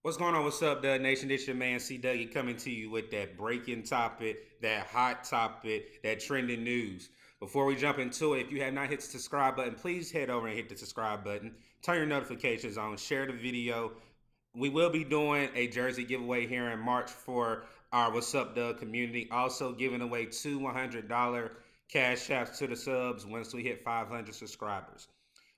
What's going on? What's up, the nation? It's your man C Dougie coming to you with that breaking topic, that hot topic, that trending news. Before we jump into it, if you have not hit the subscribe button, please head over and hit the subscribe button. Turn your notifications on. Share the video. We will be doing a jersey giveaway here in March for our What's Up Doug community. Also giving away two $100 cash apps to the subs once we hit 500 subscribers.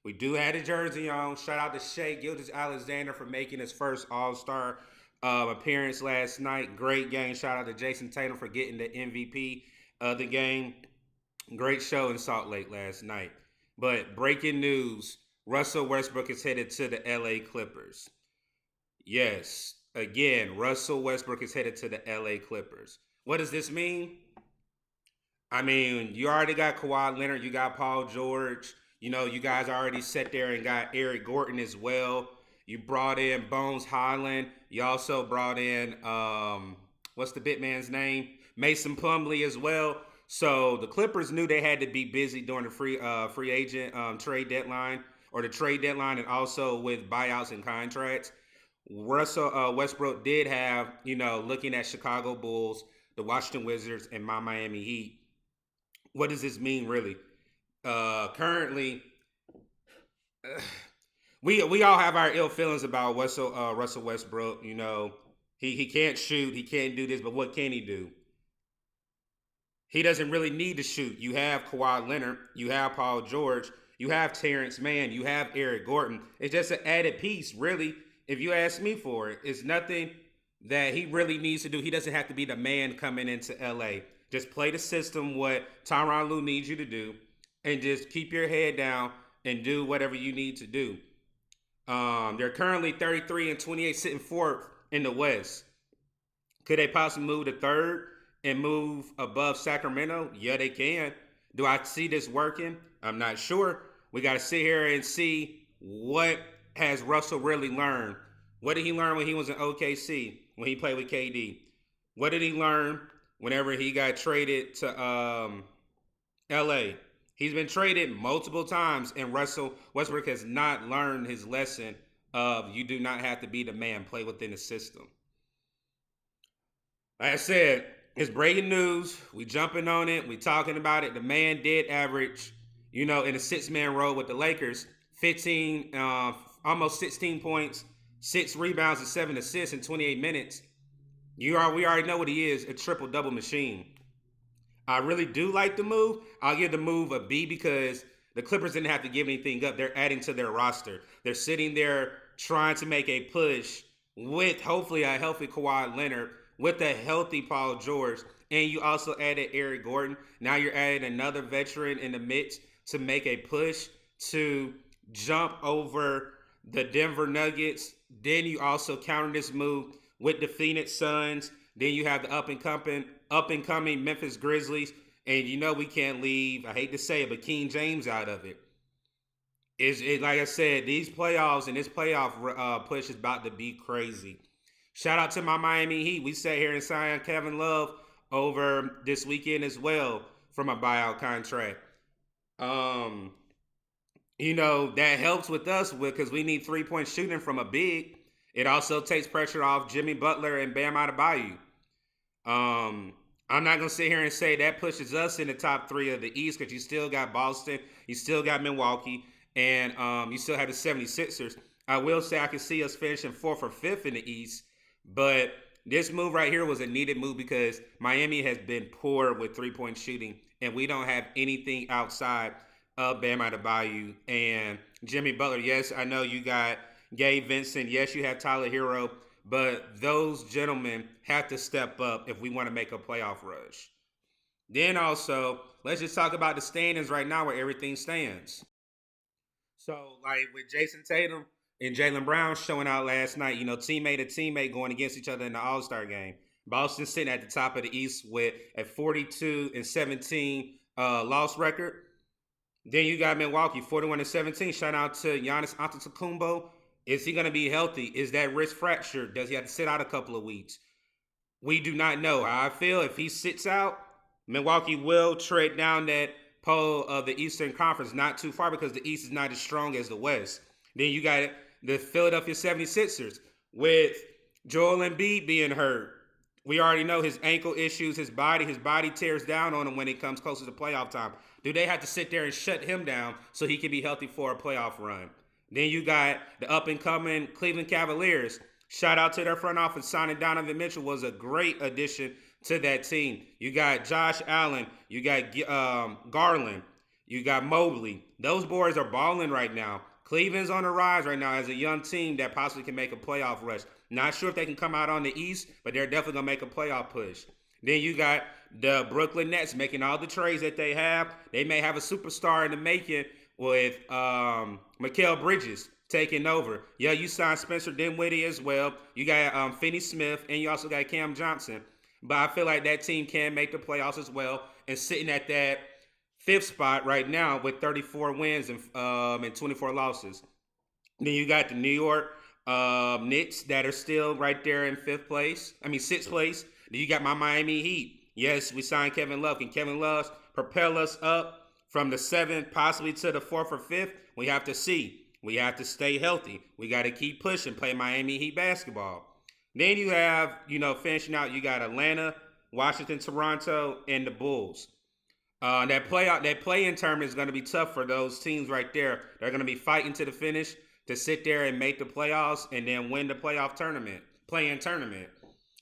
We do have a jersey on. Shout out to Shea Gilgeous-Alexander for making his first All-Star appearance last night. Great game. Shout out to Jason Tatum for getting the MVP of the game. Great show in Salt Lake last night. But breaking news, Russell Westbrook is headed to the LA Clippers. Yes, again, Russell Westbrook is headed to the LA Clippers. What does this mean? I mean, you already got Kawhi Leonard, you got Paul George. You know, you guys already sat there and got Eric Gordon as well. You brought in Bones Highland. You also brought in what's the big man's name? Mason Plumlee as well. So the Clippers knew they had to be busy during the free agent trade deadline or the trade deadline, and also with buyouts and contracts. Russell Westbrook did have, looking at Chicago Bulls, the Washington Wizards, and my Miami Heat. What does this mean, really? Currently, we all have our ill feelings about Russell Westbrook. You know, he can't shoot, he can't do this, but what can he do? He doesn't really need to shoot. You have Kawhi Leonard, you have Paul George, you have Terrence Mann, you have Eric Gordon. It's just an added piece, really. If you ask me for it, it's nothing that he really needs to do. He doesn't have to be the man coming into LA. Just play the system, what Ty Lue needs you to do, and just keep your head down and do whatever you need to do. They're currently 33 and 28, sitting fourth in the West. Could they possibly move to third and move above Sacramento? Yeah, they can. Do I see this working? I'm not sure. We got to sit here and see what has Russell really learned. What did he learn when he was in OKC, when he played with KD? What did he learn whenever he got traded to LA? He's been traded multiple times, and Russell Westbrook has not learned his lesson of you do not have to be the man, play within the system. Like I said, it's breaking news. We jumping on it. We talking about it. The man did average, in a six-man role with the Lakers, 15, almost 16 points, 6 rebounds, and 7 assists in 28 minutes. We already know what he is, a triple-double machine. I really do like the move. I'll give the move a B because the Clippers didn't have to give anything up. They're adding to their roster. They're sitting there trying to make a push with hopefully a healthy Kawhi Leonard, with a healthy Paul George, and you also added Eric Gordon. Now you're adding another veteran in the midst to make a push to jump over the Denver Nuggets. Then you also counter this move with the Phoenix Suns. Then you have the up and coming Memphis Grizzlies, and we can't leave, I hate to say it, but King James out of it. Like I said, these playoffs and this playoff push is about to be crazy. Shout out to my Miami Heat. We sat here and signed Kevin Love over this weekend as well from a buyout contract. That helps with us because we need 3-point shooting from a big. It also takes pressure off Jimmy Butler and Bam Adebayo. I'm not going to sit here and say that pushes us in the top 3 of the East because you still got Boston, you still got Milwaukee, and you still have the 76ers. I will say I can see us finishing 4th or 5th in the East, but this move right here was a needed move because Miami has been poor with 3-point shooting, and we don't have anything outside of Bam Adebayo and Jimmy Butler. Yes, I know you got Gabe Vincent. Yes, you have Tyler Hero. But those gentlemen have to step up if we want to make a playoff rush. Then also, let's just talk about the standings right now where everything stands. So, like with Jason Tatum and Jaylen Brown showing out last night, teammate to teammate going against each other in the All-Star game. Boston sitting at the top of the East with a 42-17 loss record. Then you got Milwaukee, 41-17. Shout out to Giannis Antetokounmpo. Is he going to be healthy? Is that wrist fractured? Does he have to sit out a couple of weeks? We do not know. I feel if he sits out, Milwaukee will tread down that pole of the Eastern Conference not too far because the East is not as strong as the West. Then you got the Philadelphia 76ers with Joel Embiid being hurt. We already know his ankle issues, his body tears down on him when it comes closer to playoff time. Do they have to sit there and shut him down so he can be healthy for a playoff run? Then you got the up and coming Cleveland Cavaliers. Shout out to their front office. Signing Donovan Mitchell was a great addition to that team. You got Josh Allen. You got Garland. You got Mobley. Those boys are balling right now. Cleveland's on the rise right now as a young team that possibly can make a playoff rush. Not sure if they can come out on the East, but they're definitely going to make a playoff push. Then you got the Brooklyn Nets making all the trades that they have. They may have a superstar in the making with Mikal Bridges taking over. Yeah, you signed Spencer Dinwiddie as well. You got Finney Smith, and you also got Cam Johnson. But I feel like that team can make the playoffs as well. And sitting at that fifth spot right now with 34 wins and 24 losses. Then you got the New York Knicks that are still right there in sixth place. Then you got my Miami Heat. Yes, we signed Kevin Love. Can Kevin Love propel us up from the 7th possibly to the 4th or 5th? We have to see. We have to stay healthy. We got to keep pushing, play Miami Heat basketball. Then you have, finishing out, you got Atlanta, Washington, Toronto, and the Bulls. That play-in tournament is going to be tough for those teams right there. They're going to be fighting to the finish to sit there and make the playoffs and then win the play-in tournament.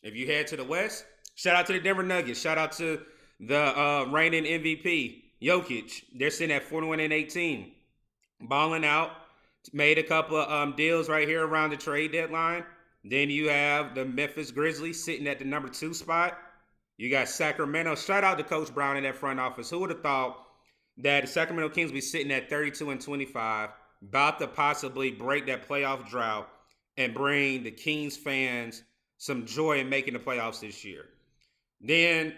If you head to the West, shout out to the Denver Nuggets. Shout out to the reigning MVP, Jokic. They're sitting at 41-18, balling out. Made a couple of deals right here around the trade deadline. Then you have the Memphis Grizzlies sitting at the number 2 spot. You got Sacramento. Shout out to Coach Brown in that front office. Who would have thought that the Sacramento Kings would be sitting at 32-25, about to possibly break that playoff drought and bring the Kings fans some joy in making the playoffs this year. Then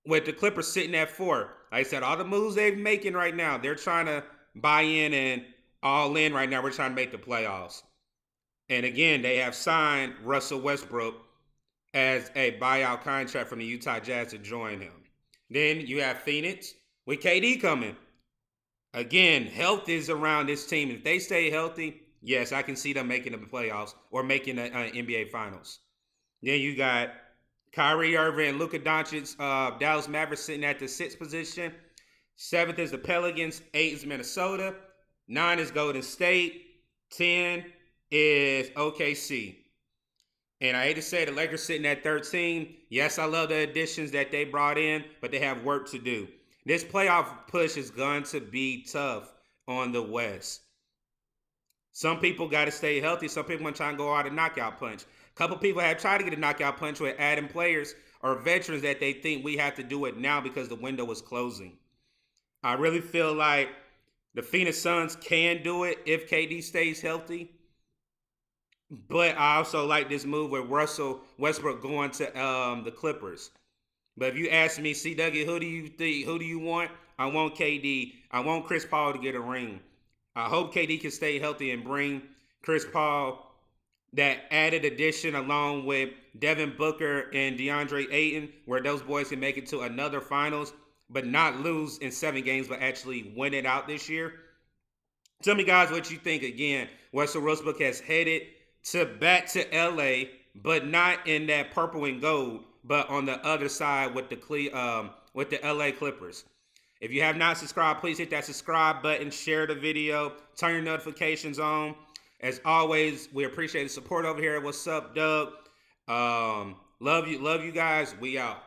with the Clippers sitting at 4, like I said, all the moves they're making right now, they're trying to buy in and all in right now. We're trying to make the playoffs. And again, they have signed Russell Westbrook as a buyout contract from the Utah Jazz to join him. Then you have Phoenix with KD coming. Again, health is around this team. If they stay healthy, yes, I can see them making the playoffs or making the NBA Finals. Then you got Kyrie Irving and Luka Doncic, Dallas Mavericks sitting at the 6th position. 7th is the Pelicans. 8 is Minnesota. 9 is Golden State. 10 is OKC. And I hate to say the Lakers sitting at 13. Yes, I love the additions that they brought in, but they have work to do. This playoff push is going to be tough on the West. Some people got to stay healthy. Some people want to try and go out a knockout punch. A couple people have tried to get a knockout punch with adding players or veterans that they think we have to do it now because the window is closing. I really feel like the Phoenix Suns can do it if KD stays healthy. But I also like this move with Russell Westbrook going to the Clippers. But if you ask me, C.W., who do you want? I want KD. I want Chris Paul to get a ring. I hope KD can stay healthy and bring Chris Paul that added addition along with Devin Booker and DeAndre Ayton, where those boys can make it to another finals, but not lose in 7 games, but actually win it out this year. Tell me, guys, what you think. Again, Russell Westbrook has headed back to LA, but not in that purple and gold, but on the other side with the LA Clippers. If you have not subscribed, please hit that subscribe button, share the video, turn your notifications on. As always, we appreciate the support over here. What's up, Doug? Love you guys. We out.